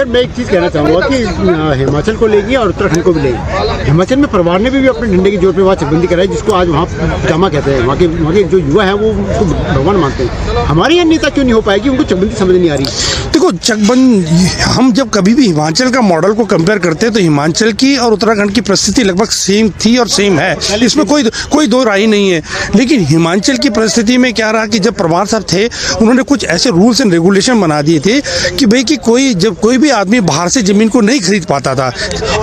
Sir मैं एक चीज़ कहना चाहूँगा कि हिमाचल को लेगी और उत्तराखंड को भी लेगी। हिमाचल में परिवार ने भी अपने डंडे की जोर पे वहाँ चकबंदी कराई, जिसको आज वहाँ जामा कहते हैं। वहाँ के जो युवा हैं वो उसको भगवान मानते हैं। हमारे यहाँ नेता क्यों नहीं हो पाएगी? उनको चकबंदी समझ नहीं आ रही। देखो चकबंद, हम जब कभी भी हिमाचल का मॉडल को कंपेयर करते हैं तो हिमाचल की और उत्तराखंड की परिस्थिति लगभग सेम थी और सेम है, इसमें कोई दो राय नहीं है। लेकिन हिमाचल की परिस्थिति में क्या रहा कि जब परमार साहब थे उन्होंने कुछ ऐसे रूल्स एंड रेगुलेशन बना दिए थे कि भाई कि कोई भी आदमी बाहर से ज़मीन को नहीं खरीद पाता था।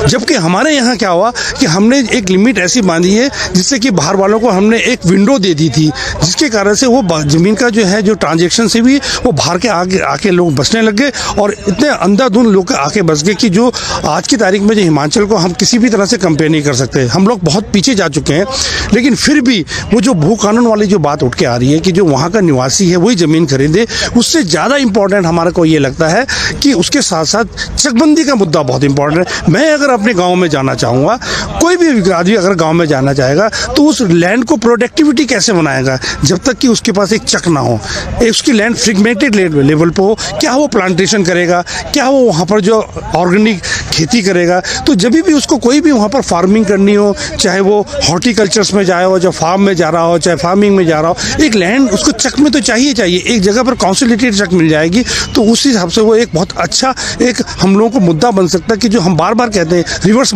जबकि हमारे यहाँ क्या हुआ कि हमने एक लिमिट ऐसी बांधी है जिससे कि बाहर वालों को हमने एक विंडो दे दी थी, जिसके कारण से वो ज़मीन का जो ट्रांजेक्शन से भी वो बाहर के आके लोग बसने लग गए और इतने अंधाधुंध लोग आके बस गए कि जो आज की तारीख में जो हिमाचल को हम किसी भी तरह से कंपेयर नहीं कर सकते। हम लोग बहुत पीछे जा चुके हैं। लेकिन फिर भी वो जो भू कानून वाली जो बात उठ के आ रही है कि जो वहाँ का निवासी है वही ज़मीन खरीदे, उससे ज़्यादा इम्पोर्टेंट हमारे को ये लगता है कि उसके साथ साथ चकबंदी का मुद्दा बहुत इंपॉर्टेंट है। मैं अगर अपने गांव में जाना चाहूँगा, कोई भी आदमी अगर गांव में जाना चाहेगा तो उस लैंड को प्रोडक्टिविटी कैसे बनाएगा जब तक कि उसके पास एक चक ना हो, उसकी लैंड फ्रेगमेंटेड लेवल पर हो। क्या वो प्लांटेशन करेगा, क्या वो वहाँ पर जो ऑर्गेनिक खेती करेगा? तो जब भी उसको कोई भी वहाँ पर फार्मिंग करनी हो, चाहे वो हॉर्टिकल्चर्स में जाए हो, जो फार्म में जा रहा हो, चाहे फार्मिंग में जा रहा हो, एक लैंड उसको चक में तो चाहिए। एक जगह पर कंसोलिडेटेड चक मिल जाएगी तो उस हिसाब से वो एक बहुत अच्छा एक हम लोगों को मुद्दा बन सकता है कि जो हम बार बार कहते हैं रिवर्स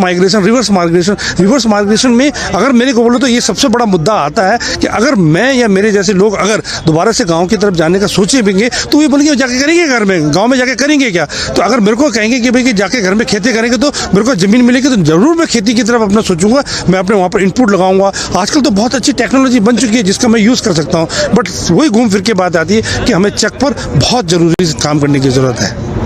माइग्रेशन में अगर मेरे को बोलो तो ये सबसे बड़ा मुद्दा आता है कि अगर मैं या मेरे जैसे लोग अगर दोबारा से गांव की तरफ जाने का सोचे भी तो ये बोलेंगे जाके करेंगे घर में, गांव में जाके करेंगे क्या? तो अगर मेरे को कहेंगे कि भाई कि जाके घर में खेती करेंगे तो मेरे को ज़मीन मिलेगी तो ज़रूर मैं खेती की तरफ अपना सोचूंगा, मैं अपने वहाँ पर इनपुट लगाऊंगा। आजकल तो बहुत अच्छी टेक्नोलॉजी बन चुकी है जिसका मैं यूज़ कर सकता हूँ, बट वही घूम फिर के बात आती है कि हमें चक पर बहुत ज़रूरी काम करने की ज़रूरत है।